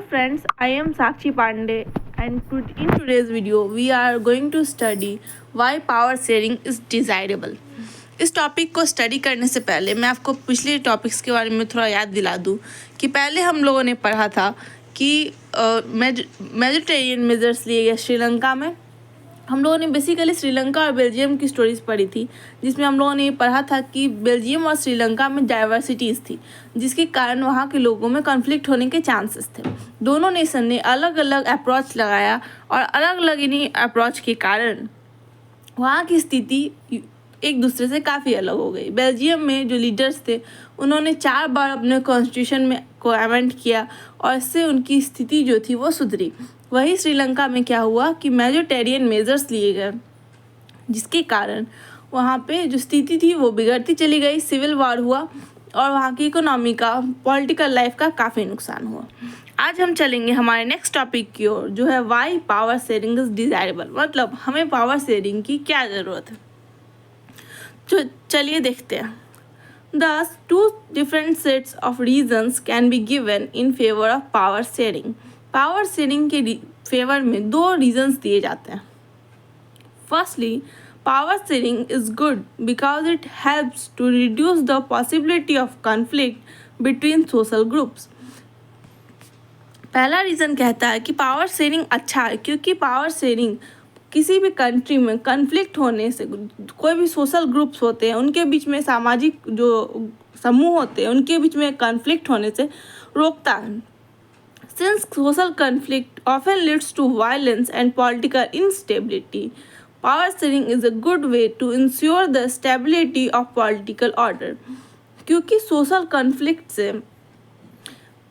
Friends, I am Sakshi Pandey and in today's video we are going to study why power sharing is desirable. इस topic को study करने से पहले मैं आपको पिछले टॉपिक्स के बारे में थोड़ा याद दिला दूं कि पहले हम लोगों ने पढ़ा था कि मेडिटेरियन मेजर्स लिए गए श्रीलंका में। हम लोगों ने बेसिकली श्रीलंका और बेल्जियम की स्टोरीज पढ़ी थी, जिसमें हम लोगों ने ये पढ़ा था कि बेल्जियम और श्रीलंका में डाइवर्सिटीज़ थी, जिसके कारण वहाँ के लोगों में कॉन्फ्लिक्ट होने के चांसेस थे। दोनों नेशन ने अलग अलग अप्रोच लगाया और अलग अलग इन्हीं अप्रोच के कारण वहाँ की स्थिति एक दूसरे से काफ़ी अलग हो गई। बेल्जियम में जो लीडर्स थे उन्होंने 4 बार अपने कॉन्स्टिट्यूशन में को अमेंड किया और इससे उनकी स्थिति जो थी वो सुधरी। वही श्रीलंका में क्या हुआ कि मेजोरिटेरियन मेजर्स लिए गए, जिसके कारण वहाँ पे जो स्थिति थी वो बिगड़ती चली गई, सिविल वॉर हुआ और वहाँ की इकोनॉमी का, पॉलिटिकल लाइफ का काफ़ी नुकसान हुआ। आज हम चलेंगे हमारे नेक्स्ट टॉपिक की ओर, जो है why power sharing is desirable, मतलब हमें पावर शेयरिंग की क्या ज़रूरत है। तो चलिए देखते हैं। Thus, 2 different sets of reasons can be given in favor of power sharing. Power sharing के फेवर में 2 रीजंस दिए जाते हैं। Firstly, power sharing is good because it helps to reduce the possibility of conflict between social groups. पहला reason कहता है कि power sharing अच्छा है क्योंकि पावर शेयरिंग किसी भी कंट्री में कन्फ्लिक्ट होने से, कोई भी सोशल ग्रुप्स होते हैं उनके बीच में, सामाजिक जो समूह होते हैं उनके बीच में कन्फ्लिक्ट होने से रोकता है। Since social conflict often leads to violence and political instability, power sharing is a good way to ensure the stability of political order. क्योंकि सोशल कन्फ्लिक्ट से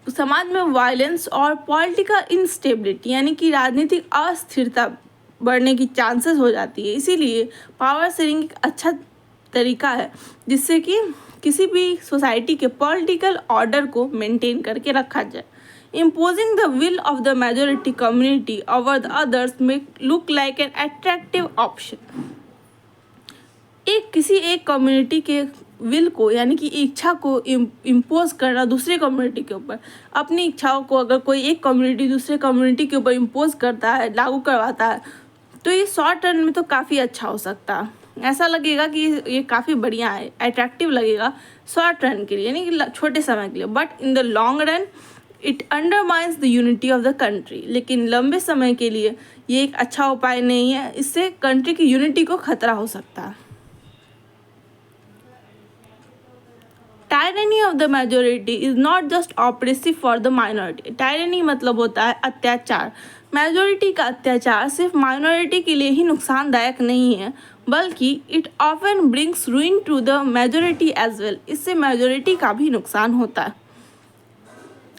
समाज में वायलेंस और पॉलिटिकल इंस्टेबिलिटी यानी कि राजनीतिक अस्थिरता बढ़ने की चांसेस हो जाती है। इसीलिए पावर शेयरिंग एक अच्छा तरीका है जिससे कि किसी भी सोसाइटी के पॉलिटिकल ऑर्डर को मेंटेन करके रखा जाए। Imposing the will of the majority community over the others may look like an attractive option. किसी एक कम्युनिटी के विल को यानी कि इच्छा को इम्पोज करना दूसरे कम्युनिटी के ऊपर, अपनी इच्छाओं को अगर कोई एक कम्युनिटी दूसरे कम्युनिटी के ऊपर इम्पोज करता है, लागू करवाता है, तो ये शॉर्ट रन में तो काफ़ी अच्छा हो सकता है। ऐसा लगेगा कि ये काफ़ी बढ़िया है, अट्रैक्टिव लगेगा शॉर्ट रन के लिए यानी कि छोटे समय के लिए, but in the long run it undermines the unity of the country. लेकिन लंबे समय के लिए ये एक अच्छा उपाय नहीं है, इससे कंट्री की यूनिटी को खतरा हो सकता है। Tyranny of the majority is not just oppressive for the minority. Tyranny मतलब होता है अत्याचार। मेजोरिटी का अत्याचार सिर्फ माइनॉरिटी के लिए ही नुकसानदायक नहीं है, बल्कि it often brings ruin to the majority as well. इससे मेजोरिटी का भी नुकसान होता है।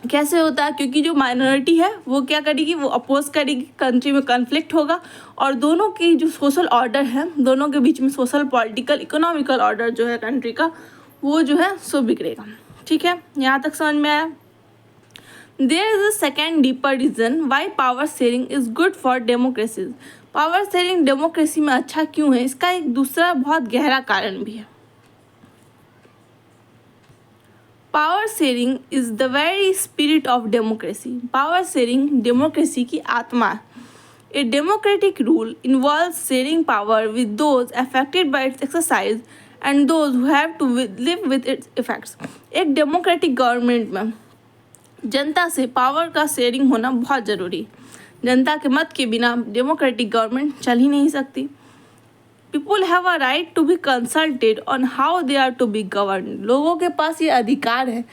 कैसे होता है? क्योंकि जो माइनॉरिटी है वो क्या करेगी, वो अपोज करेगी, कंट्री में कन्फ्लिक्ट होगा और दोनों की जो सोशल ऑर्डर है, दोनों के बीच में सोशल, पॉलिटिकल, इकोनॉमिकल ऑर्डर जो है कंट्री का, वो जो है सो बिगड़ेगा। ठीक है, यहाँ तक समझ में आया। There is a second deeper reason why power sharing is good for democracy. Power sharing democracy में अच्छा क्यों है, इसका एक दूसरा बहुत गहरा कारण भी है। Power sharing is the very spirit of democracy. Power sharing democracy की आत्मा है। A democratic rule involve sharing power with those affected by its exercise and those who have to live with its effects. एक democratic government में जनता से power का sharing होना बहुत ज़रूरी। जनता के मत के बिना डेमोक्रेटिक गवर्नमेंट चल ही नहीं सकती। People have a right to be consulted on how they are to be governed. लोगों के पास ये अधिकार है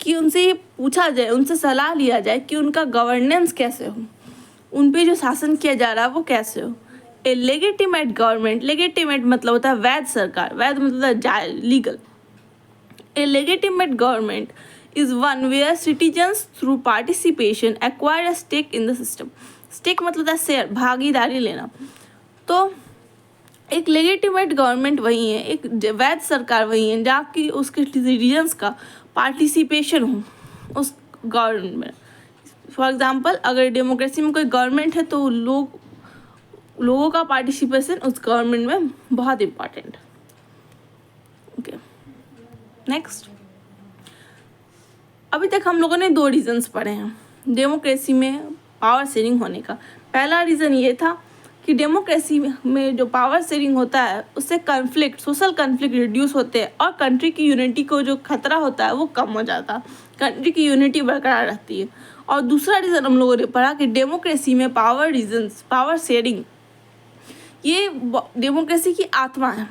कि उनसे ये पूछा जाए, उनसे सलाह लिया जाए कि उनका गवर्नेंस कैसे हो, उन पे जो शासन किया जा रहा है वो कैसे हो। ए लेगिटिमेट गवर्नमेंट, लेगिटिमेट मतलब होता है वैध सरकार, वैध मतलब legal. A legitimate government is one where citizens through participation acquire a stake in the system. Stake मतलब होता है शेयर, भागीदारी लेना। तो एक लेजिटिमेट गवर्नमेंट वही है, एक वैध सरकार वही है जहाँ की उसके सिटीजन्स का पार्टिसिपेशन हो उस गवर्नमेंट में। फॉर एग्जांपल, अगर डेमोक्रेसी में कोई गवर्नमेंट है तो लोगों का पार्टिसिपेशन उस गवर्नमेंट में बहुत इम्पॉर्टेंट। Okay, next. अभी तक हम लोगों ने 2 रीजन्स पढ़े हैं। डेमोक्रेसी में पावर शेयरिंग होने का। पहला रीज़न ये था कि डेमोक्रेसी में जो पावर शेयरिंग होता है उससे कन्फ्लिक्ट, सोशल कन्फ्लिक्ट रिड्यूस होते हैं और कंट्री की यूनिटी को जो खतरा होता है वो कम हो जाता है, कंट्री की यूनिटी बरकरार रहती है। और दूसरा रीज़न हम लोगों ने पढ़ा कि डेमोक्रेसी में पावर शेयरिंग ये डेमोक्रेसी की आत्मा है।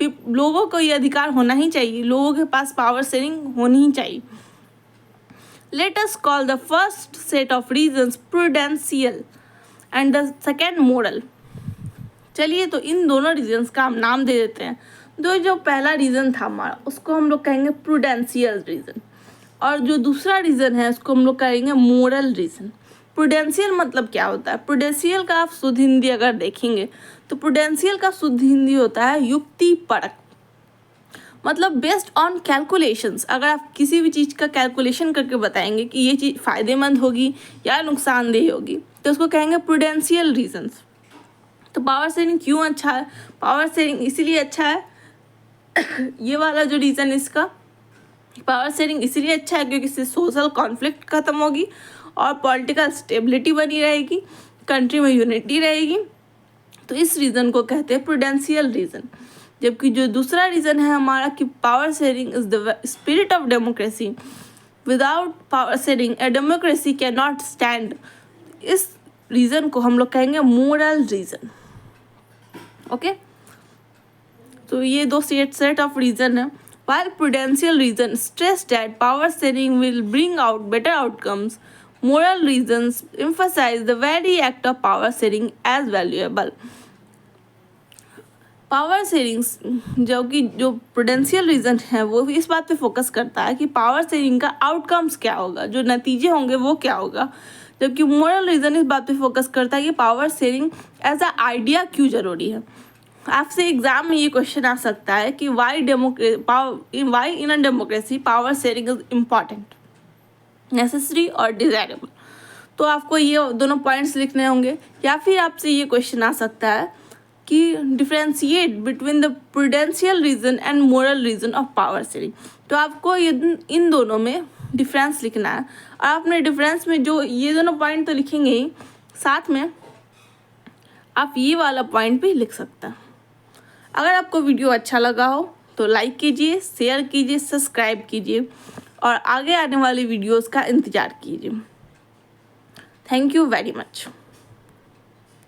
लोगों को ये अधिकार होना ही चाहिए, लोगों के पास पावर शेयरिंग होनी ही चाहिए। Let us call the first set of reasons prudential and the second moral. चलिए तो इन दोनों रीजन्स का हम नाम दे देते हैं। जो पहला रीज़न था हमारा उसको हम लोग कहेंगे प्रूडेंशियल रीज़न, और जो दूसरा रीज़न है उसको हम लोग कहेंगे मोरल रीज़न। प्रूडेंशियल मतलब क्या होता है? प्रूडेंशियल का आप शुद्ध हिंदी अगर देखेंगे तो प्रूडेंशियल का शुद्ध हिंदी होता है युक्ति परक, मतलब बेस्ड ऑन कैलकुलेशंस। अगर आप किसी भी चीज़ का कैलकुलेशन करके बताएंगे कि ये चीज़ फ़ायदेमंद होगी या नुकसानदेह होगी तो उसको कहेंगे प्रूडेंशियल रीजंस। तो पावर शेयरिंग क्यों अच्छा है? पावर शेयरिंग इसीलिए अच्छा है ये वाला जो रीज़न इसका, पावर शेयरिंग इसीलिए अच्छा है क्योंकि इससे सोशल कॉन्फ्लिक्ट खत्म होगी और पॉलिटिकल स्टेबिलिटी बनी रहेगी, कंट्री में यूनिटी रहेगी। तो इस रीज़न को कहते हैं प्रूडेंशियल रीज़न। जबकि जो दूसरा रीज़न है हमारा कि power sharing is the spirit of democracy, without power sharing a democracy can not stand, इस रीज़न को हम लोग कहेंगे मोरल रीज़न। ओके, तो ये दो सेट ऑफ रीज़न है। While prudential reason stress that power sharing will bring out better outcomes, moral reasons emphasize the very act of power sharing as valuable. Power sharing जो prudential reason है वो इस बात पे फोकस करता है कि पावर शेयरिंग का आउटकम्स क्या होगा, जो नतीजे होंगे वो क्या होगा, जबकि मोरल रीज़न इस बात पे फोकस करता है कि power sharing as a idea क्यों ज़रूरी है। आपसे एग्जाम में ये क्वेश्चन आ सकता है कि why in a democracy power sharing is important, necessary और डिज़ायरेबल। तो आपको ये दोनों पॉइंट्स लिखने होंगे। या फिर आपसे ये क्वेश्चन आ सकता है कि differentiate between the prudential reason and moral reason of power sharing. तो आपको इन दोनों में डिफरेंस लिखना है, और आपने डिफरेंस में जो ये दोनों पॉइंट तो लिखेंगे ही, साथ में आप ये वाला पॉइंट भी लिख सकते हैं। अगर आपको वीडियो अच्छा लगा हो तो लाइक कीजिए, शेयर कीजिए, सब्सक्राइब कीजिए और आगे आने वाली वीडियोस का इंतज़ार कीजिए। Thank you very much.